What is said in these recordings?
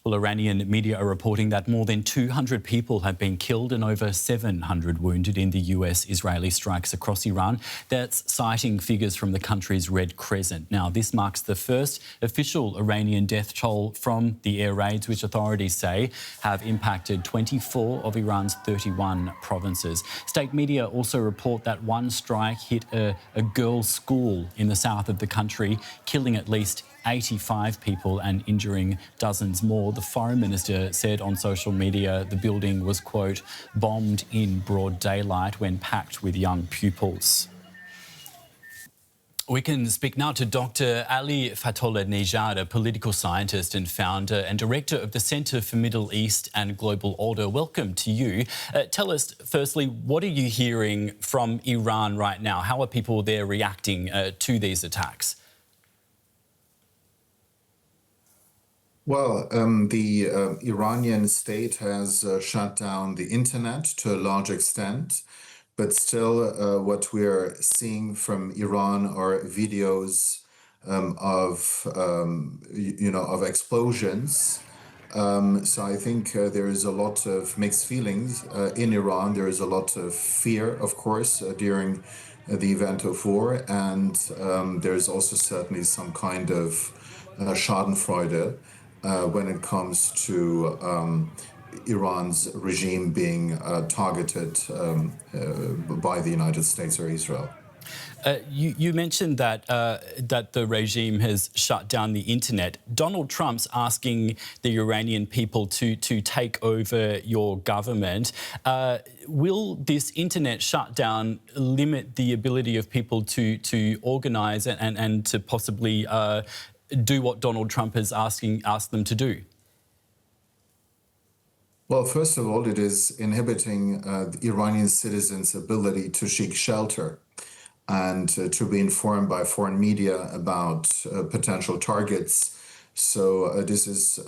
Well, Iranian media are reporting that more than 200 people have been killed and over 700 wounded in the US-Israeli strikes across Iran. That's citing figures from the country's Red Crescent. Now, this marks the first official Iranian death toll from the air raids, which authorities say have impacted 24 of Iran's 31 provinces. State media also report that one strike hit a girls' school in the south of the country, killing at least 85 people and injuring dozens more. The foreign minister said on social media the building was, quote, bombed in broad daylight when packed with young pupils. We can speak now to Dr. Ali Fatholla-Nejad, a political scientist and founder and director of the Centre for Middle East and Global Order. Welcome to you. Tell us, firstly, what are you hearing from Iran right now? How are people there reacting to these attacks? Well, the Iranian state has shut down the internet to a large extent, but still what we're seeing from Iran are videos of explosions. So I think there is a lot of mixed feelings in Iran. There is a lot of fear, of course, during the event of war, and there's also certainly some kind of Schadenfreude when it comes to Iran's regime being targeted by the United States or Israel. You mentioned that that the regime has shut down the internet. Donald Trump's asking the Iranian people to take over your government. Will this internet shutdown limit the ability of people to organise and to possibly do what Donald Trump has asked them to do? Well, first of all, it is inhibiting the Iranian citizens' ability to seek shelter and to be informed by foreign media about potential targets. So this is,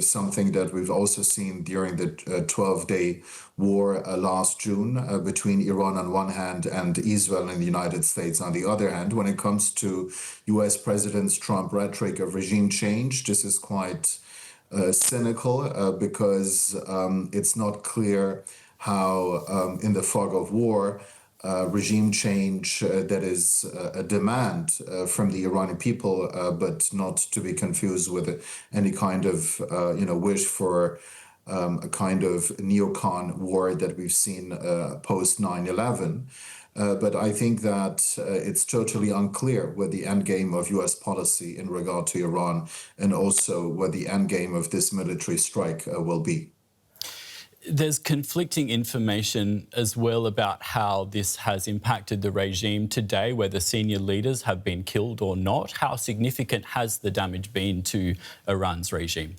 something that we've also seen during the 12-day war last June between Iran on one hand and Israel and the United States on the other hand. When it comes to U.S. President Trump rhetoric of regime change, this is quite cynical because it's not clear how, in the fog of war, regime change that is a demand from the Iranian people, but not to be confused with any kind of, wish for a kind of neocon war that we've seen post 9/11. But I think that it's totally unclear what the end game of U.S. policy in regard to Iran and also what the end game of this military strike will be. There's conflicting information as well about how this has impacted the regime today, whether senior leaders have been killed or not. How significant has the damage been to Iran's regime?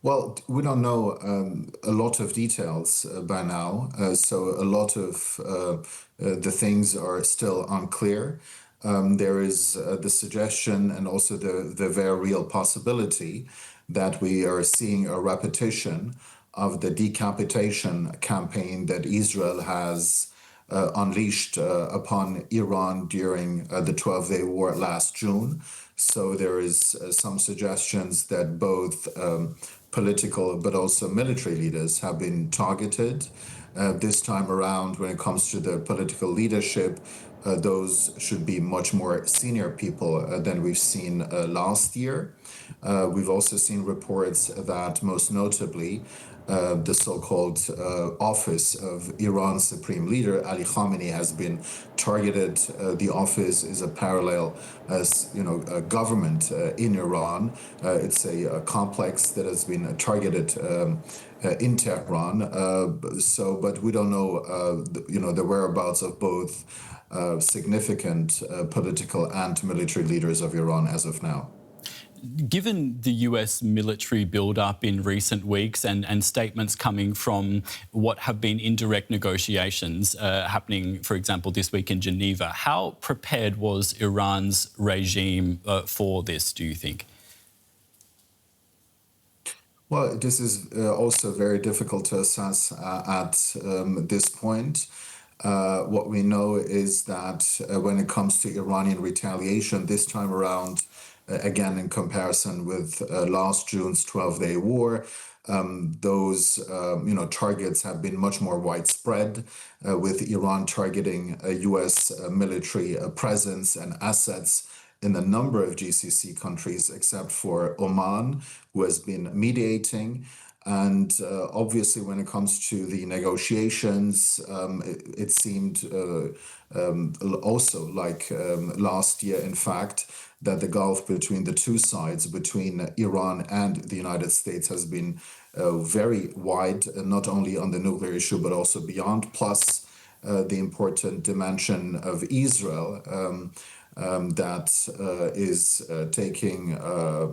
Well, we don't know a lot of details by now, so a lot of the things are still unclear. There is the suggestion and also the very real possibility that we are seeing a repetition of the decapitation campaign that Israel has unleashed upon Iran during the 12-day war last June. So there is some suggestions that both political but also military leaders have been targeted. This time around, when it comes to the political leadership, those should be much more senior people than we've seen last year. We've also seen reports that most notably the so-called office of Iran's supreme leader, Ali Khamenei, has been targeted. The office is a parallel a government in Iran. It's a complex that has been targeted in Tehran. But we don't know, the whereabouts of both significant political and military leaders of Iran as of now. Given the US military build-up in recent weeks and statements coming from what have been indirect negotiations happening, for example, this week in Geneva, how prepared was Iran's regime for this, do you think? Well, this is also very difficult to assess at this point. What we know is that when it comes to Iranian retaliation, this time around, again, in comparison with last June's 12-day war. Those targets have been much more widespread, with Iran targeting a U.S. military presence and assets in a number of GCC countries, except for Oman, who has been mediating. And obviously, when it comes to the negotiations, it seemed also like last year, in fact, that the gulf between the two sides, between Iran and the United States, has been very wide, not only on the nuclear issue, but also beyond, plus the important dimension of Israel. That is taking,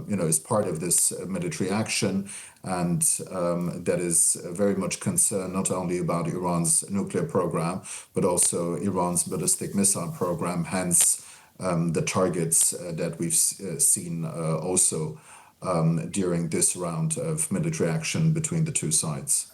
is part of this military action, and that is very much concerned not only about Iran's nuclear program, but also Iran's ballistic missile program, hence the targets that we've seen also during this round of military action between the two sides.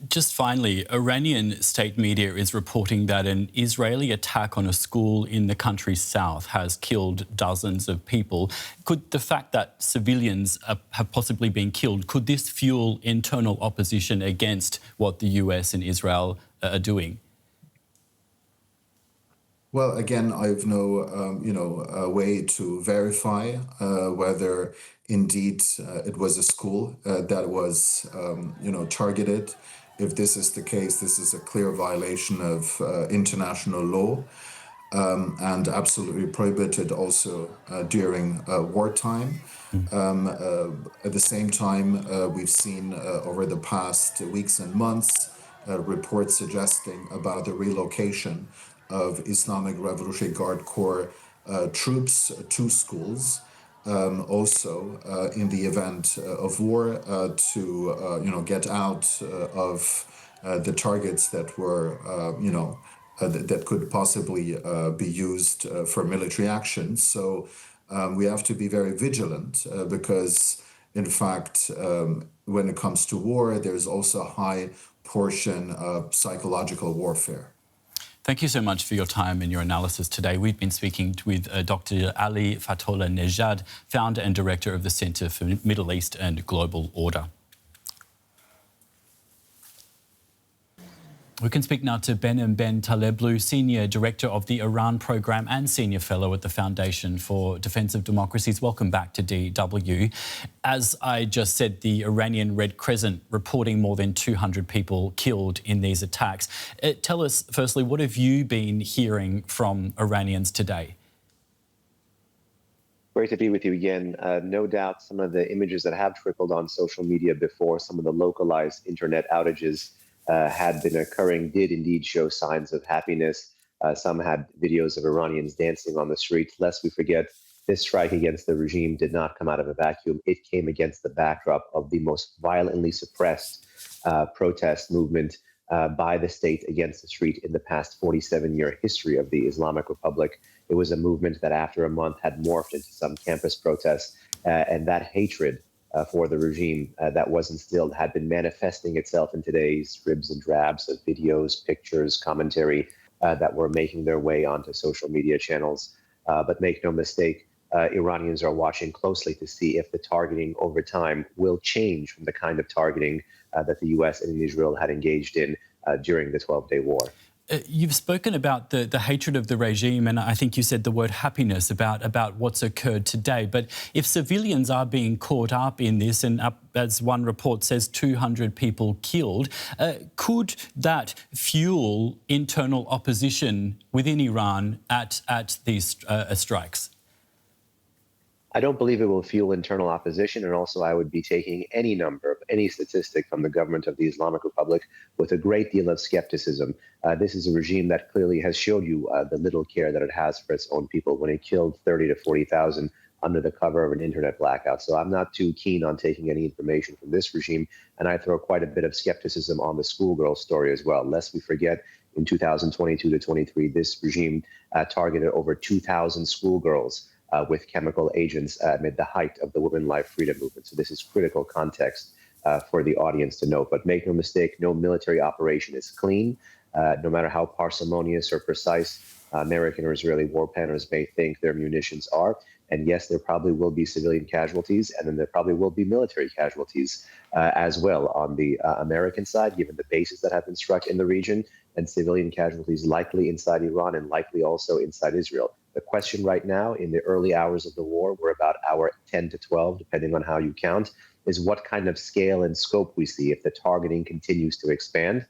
Just finally, Iranian state media is reporting that an Israeli attack on a school in the country's south has killed dozens of people. Could the fact that civilians have possibly been killed, could this fuel internal opposition against what the US and Israel are doing? Well, again, I have no, way to verify whether indeed it was a school that was, targeted. If this is the case, this is a clear violation of international law, and absolutely prohibited also during wartime. At the same time, we've seen over the past weeks and months reports suggesting about the relocation of Islamic Revolutionary Guard Corps troops to schools, also in the event of war, to get out of the targets that were, that could possibly be used for military action. So we have to be very vigilant because, in fact, when it comes to war, there's also a high portion of psychological warfare. Thank you so much for your time and your analysis today. We've been speaking with Dr. Ali Fatholla-Nejad, founder and director of the Centre for Middle East and Global Order. We can speak now to Behnam Taleblu, Senior Director of the Iran Programme and Senior Fellow at the Foundation for Defence of Democracies. Welcome back to DW. As I just said, the Iranian Red Crescent reporting more than 200 people killed in these attacks. Tell us, firstly, what have you been hearing from Iranians today? Great to be with you again. No doubt some of the images that have trickled on social media before, some of the localized internet outages had been occurring, did indeed show signs of happiness. Some had videos of Iranians dancing on the streets. Lest we forget, this strike against the regime did not come out of a vacuum. It came against the backdrop of the most violently suppressed protest movement by the state against the street in the past 47-year history of the Islamic Republic. It was a movement that after a month had morphed into some campus protests, and that hatred for the regime that was instilled had been manifesting itself in today's dribs and drabs of videos, pictures, commentary that were making their way onto social media channels. But make no mistake, Iranians are watching closely to see if the targeting over time will change from the kind of targeting that the US and Israel had engaged in during the 12-day war. You've spoken about the hatred of the regime, and I think you said the word happiness about what's occurred today. But if civilians are being caught up in this, and as one report says, 200 people killed, could that fuel internal opposition within Iran at these strikes? I don't believe it will fuel internal opposition, and also I would be taking any number of any statistic from the government of the Islamic Republic with a great deal of skepticism. This is a regime that clearly has showed you the little care that it has for its own people when it killed 30 to 40,000 under the cover of an internet blackout. So I'm not too keen on taking any information from this regime, and I throw quite a bit of skepticism on the schoolgirl story as well. Lest we forget, in 2022 to 23, this regime targeted over 2,000 schoolgirls with chemical agents amid the height of the Women Life Freedom movement. So this is critical context for the audience to note. But make no mistake, no military operation is clean, no matter how parsimonious or precise American or Israeli war planners may think their munitions are. And yes, there probably will be civilian casualties, and then there probably will be military casualties as well on the American side, given the bases that have been struck in the region, and civilian casualties likely inside Iran and likely also inside Israel. The question right now, in the early hours of the war, we're about hour 10 to 12, depending on how you count, is what kind of scale and scope we see if the targeting continues to expand.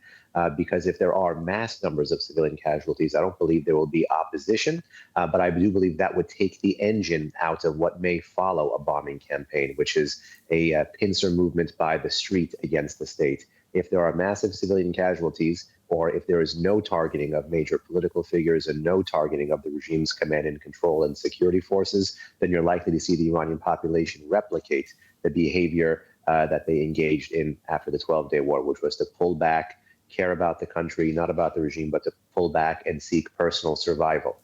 Because if there are mass numbers of civilian casualties, I don't believe there will be opposition, but I do believe that would take the engine out of what may follow a bombing campaign, which is a pincer movement by the street against the state. If there are massive civilian casualties, or if there is no targeting of major political figures and no targeting of the regime's command and control and security forces, then you're likely to see the Iranian population replicate the behavior that they engaged in after the 12-day war, which was to pull back, care about the country, not about the regime, but to pull back and seek personal survival.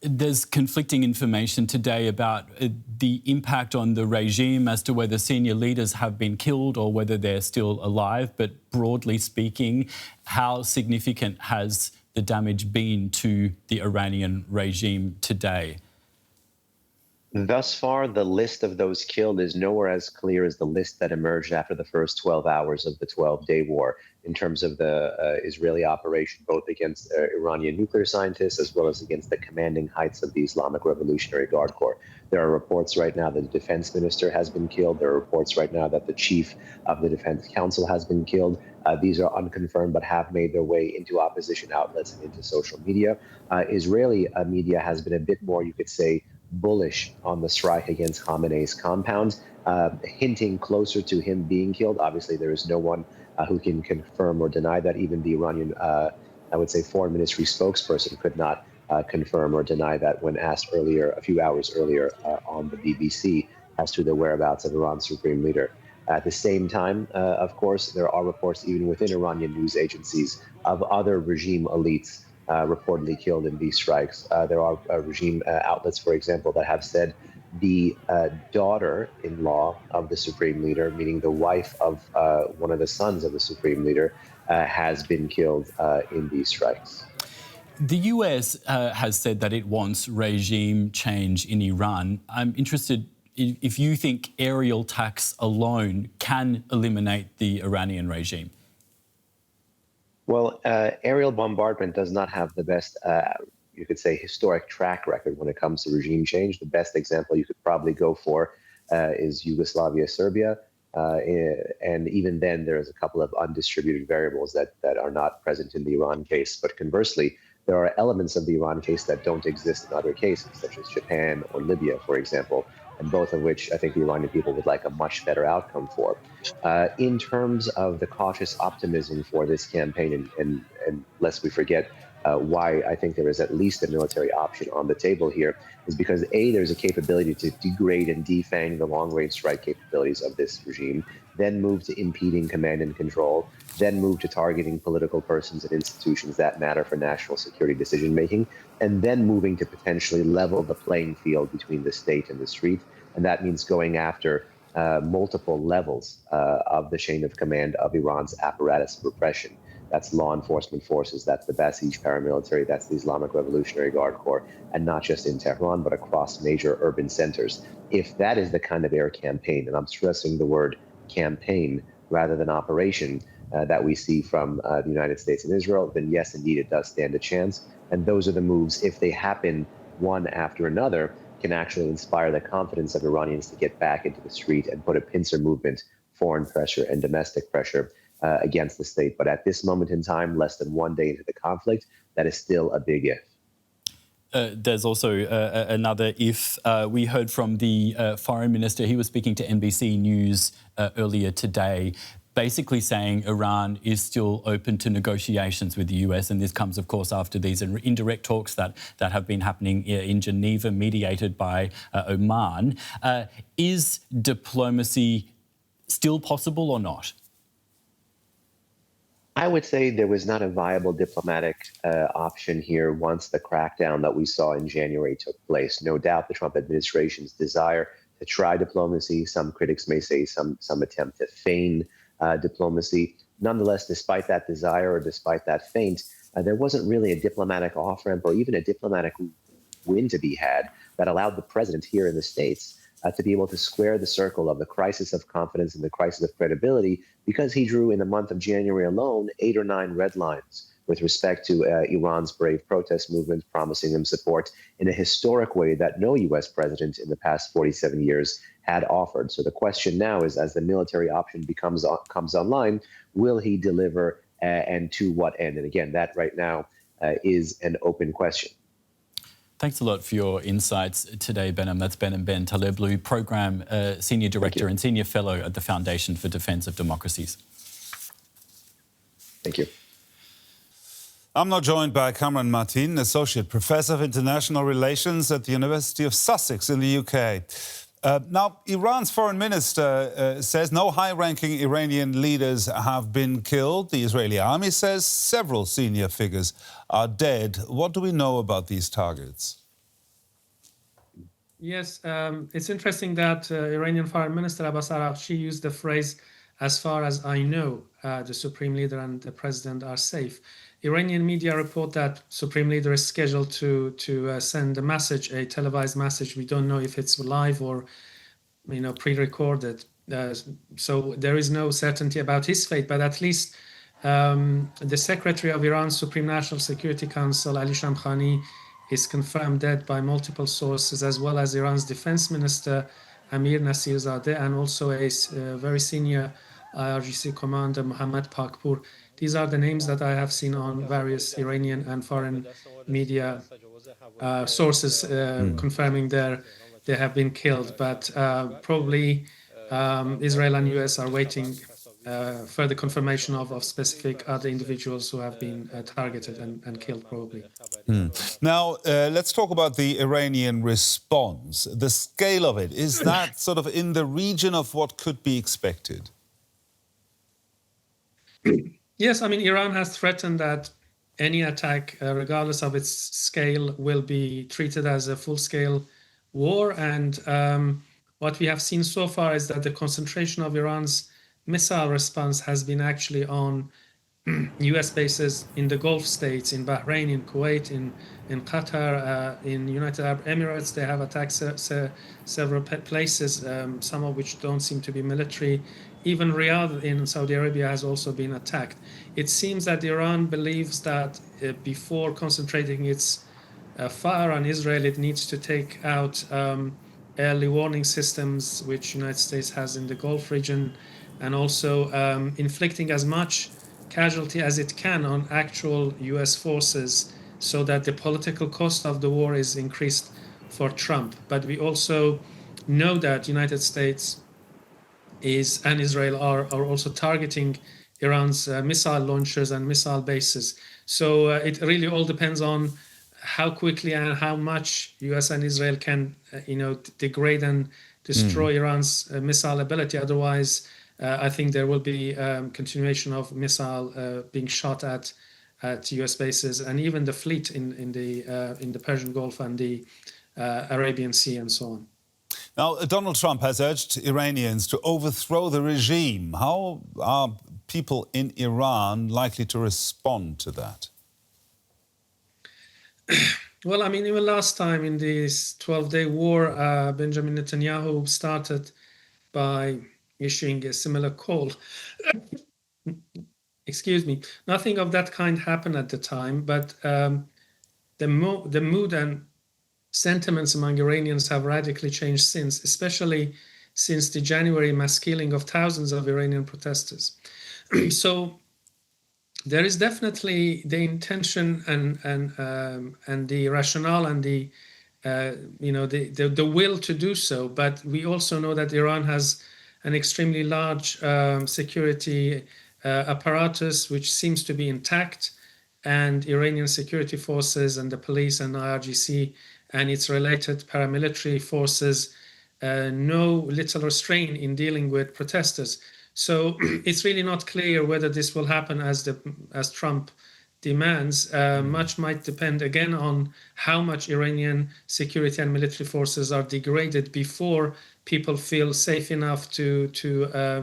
There's conflicting information today about the impact on the regime as to whether senior leaders have been killed or whether they're still alive. But broadly speaking, how significant has the damage been to the Iranian regime today? Thus far, the list of those killed is nowhere as clear as the list that emerged after the first 12 hours of the 12-day war in terms of the Israeli operation, both against Iranian nuclear scientists as well as against the commanding heights of the Islamic Revolutionary Guard Corps. There are reports right now that the defense minister has been killed. There are reports right now that the chief of the defense council has been killed. These are unconfirmed, but have made their way into opposition outlets and into social media. Israeli media has been a bit more, you could say, bullish on the strike against Khamenei's compound, hinting closer to him being killed. Obviously, there is no one who can confirm or deny that. Even the Iranian, I would say, foreign ministry spokesperson could not confirm or deny that when asked earlier, a few hours earlier on the BBC as to the whereabouts of Iran's supreme leader. At the same time, of course, there are reports even within Iranian news agencies of other regime elites reportedly killed in these strikes. There are regime outlets, for example, that have said the daughter-in-law of the supreme leader, meaning the wife of one of the sons of the supreme leader, has been killed in these strikes. The US has said that it wants regime change in Iran. I'm interested if you think aerial attacks alone can eliminate the Iranian regime. Well, aerial bombardment does not have the best, you could say, historic track record when it comes to regime change. The best example you could probably go for is Yugoslavia, Serbia. And even then, there's a couple of undistributed variables that are not present in the Iran case. But conversely, there are elements of the Iran case that don't exist in other cases, such as Japan or Libya, for example, and both of which I think the Iranian people would like a much better outcome for. In terms of the cautious optimism for this campaign, and lest we forget why I think there is at least a military option on the table here, is because A, there's a capability to degrade and defang the long-range strike capabilities of this regime, then move to impeding command and control, then move to targeting political persons and institutions that matter for national security decision-making, and then moving to potentially level the playing field between the state and the street. And that means going after multiple levels of the chain of command of Iran's apparatus of repression. That's law enforcement forces, that's the Basij paramilitary, that's the Islamic Revolutionary Guard Corps, and not just in Tehran, but across major urban centers. If that is the kind of air campaign, and I'm stressing the word campaign rather than operation, that we see from the United States and Israel, then yes, indeed, it does stand a chance. And those are the moves, if they happen one after another, can actually inspire the confidence of Iranians to get back into the street and put a pincer movement, foreign pressure and domestic pressure against the state. But at this moment in time, less than 1 day into the conflict, that is still a big if. There's also another if. We heard from the foreign minister. He was speaking to NBC News earlier today, basically saying Iran is still open to negotiations with the US. And this comes, of course, after these indirect talks that have been happening in Geneva, mediated by Oman. Is diplomacy still possible or not? I would say there was not a viable diplomatic option here once the crackdown that we saw in January took place. No doubt the Trump administration's desire to try diplomacy, some critics may say some attempt to feign diplomacy. Nonetheless, despite that desire or despite that feint, there wasn't really a diplomatic off-ramp or even a diplomatic win to be had that allowed the president here in the States to be able to square the circle of the crisis of confidence and the crisis of credibility, because he drew in the month of January alone 8 or 9 red lines with respect to Iran's brave protest movement, promising them support in a historic way that no U.S. president in the past 47 years had offered. So the question now is, as the military option comes online, will he deliver and to what end? And again, that right now is an open question. Thanks a lot for your insights today, Behnam. That's Behnam Ben Taleblu, Program Senior Director and Senior Fellow at the Foundation for Defence of Democracies. Thank you. I'm now joined by Kamran Matin, Associate Professor of International Relations at the University of Sussex in the UK. Now, Iran's foreign minister says no high-ranking Iranian leaders have been killed. The Israeli army says several senior figures are dead. What do we know about these targets? Yes, it's interesting that Iranian Foreign Minister Abbas Araghchi used the phrase, "As far as I know, the Supreme Leader and the President are safe." Iranian media report that Supreme Leader is scheduled to send a message, a televised message. We don't know if it's live or, pre-recorded. So there is no certainty about his fate. But at least the Secretary of Iran's Supreme National Security Council, Ali Shamkhani, is confirmed dead by multiple sources, as well as Iran's Defense Minister Amir Nasirzadeh, and also a very senior IRGC commander Mohammad Pakpur. These are the names that I have seen on various Iranian and foreign media sources confirming they have been killed. But probably Israel and US are waiting further confirmation of specific other individuals who have been targeted and killed, probably. Now, let's talk about the Iranian response. The scale of it, is that sort of in the region of what could be expected? Yes, Iran has threatened that any attack, regardless of its scale, will be treated as a full-scale war. And what we have seen so far is that the concentration of Iran's missile response has been actually on U.S. bases in the Gulf states, in Bahrain, in Kuwait, in Qatar, in United Arab Emirates. They have attacked several places, some of which don't seem to be military. Even Riyadh in Saudi Arabia has also been attacked. It seems that Iran believes that before concentrating its fire on Israel, it needs to take out early warning systems, which the United States has in the Gulf region, and also inflicting as much casualty as it can on actual US forces, so that the political cost of the war is increased for Trump. But we also know that United States and Israel are also targeting Iran's missile launchers and missile bases. So it really all depends on how quickly and how much US and Israel can degrade and destroy Iran's missile ability. Otherwise, I think there will be continuation of missile being shot at US bases, and even the fleet in the Persian Gulf and the Arabian Sea and so on. Now, Donald Trump has urged Iranians to overthrow the regime. How are people in Iran likely to respond to that? Well, even last time in this 12-day war, Benjamin Netanyahu started by issuing a similar call. Excuse me. Nothing of that kind happened at the time, but the mood and sentiments among Iranians have radically changed since, especially since the January mass killing of thousands of Iranian protesters. So there is definitely the intention and the rationale and the will to do so. But we also know that Iran has an extremely large security apparatus, which seems to be intact, and Iranian security forces and the police and IRGC and its related paramilitary forces know little restraint in dealing with protesters. So it's really not clear whether this will happen as Trump demands. Much might depend again on how much Iranian security and military forces are degraded before people feel safe enough to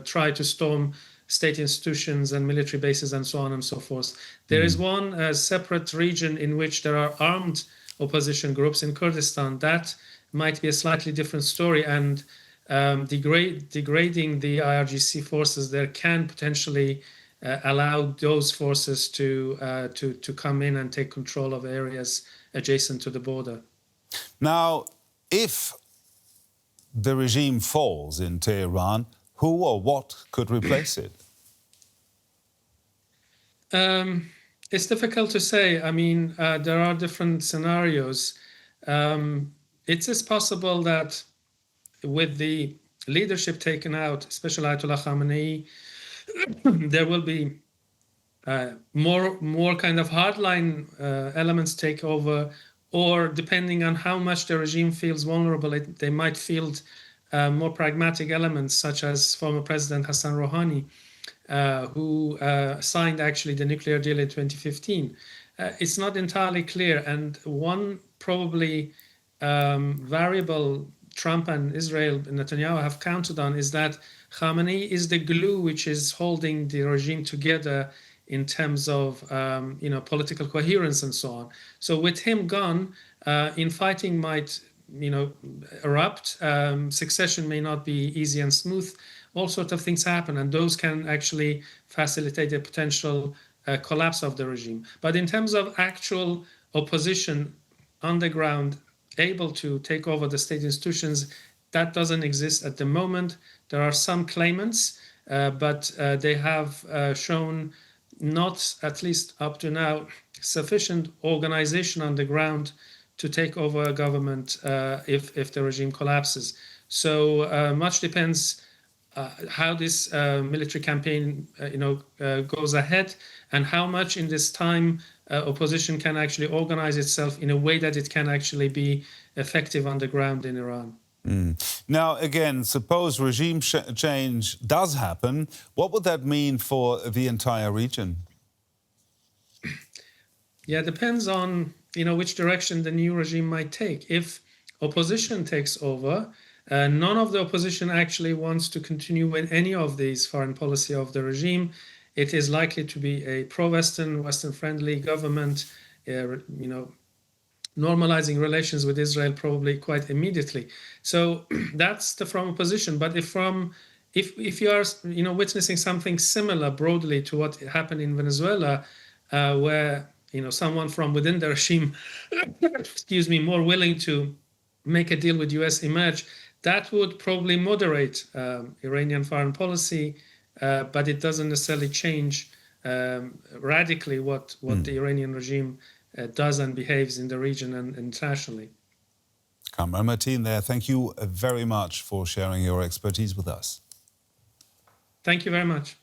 try to storm state institutions and military bases and so on and so forth. There is one separate region in which there are armed opposition groups in Kurdistan that might be a slightly different story, and degrading the IRGC forces there can potentially allow those forces to come in and take control of areas adjacent to the border. Now, if the regime falls in Tehran, who or what could replace it? It's difficult to say. I mean, there are different scenarios. It is possible that with the leadership taken out, especially Ayatollah Khamenei, there will be more kind of hardline elements take over, or depending on how much the regime feels vulnerable, they might field more pragmatic elements, such as former President Hassan Rouhani, who signed actually the nuclear deal in 2015. It's not entirely clear, and one probably variable Trump and Israel and Netanyahu have counted on is that Khamenei is the glue which is holding the regime together in terms of political coherence and so on. So with him gone, infighting might erupt. Succession may not be easy and smooth. All sorts of things happen, and those can actually facilitate a potential collapse of the regime. But in terms of actual opposition on the ground, able to take over the state institutions, that doesn't exist at the moment. There are some claimants, but they have shown not, at least up to now, sufficient organization on the ground to take over a government if the regime collapses. So much depends how this military campaign goes ahead, and how much in this time opposition can actually organize itself in a way that it can actually be effective on the ground in Iran. Now, again, suppose regime change does happen, what would that mean for the entire region? Yeah, it depends on which direction the new regime might take. If opposition takes over, none of the opposition actually wants to continue with any of these foreign policy of the regime. It is likely to be a pro-Western, Western-friendly government, normalizing relations with Israel probably quite immediately. So that's the from opposition. But if you are witnessing something similar broadly to what happened in Venezuela, where someone from within the regime, excuse me, more willing to make a deal with US emerge, that would probably moderate Iranian foreign policy, but it doesn't necessarily change radically what the Iranian regime does and behaves in the region and internationally. Kamran, Matin there, thank you very much for sharing your expertise with us. Thank you very much.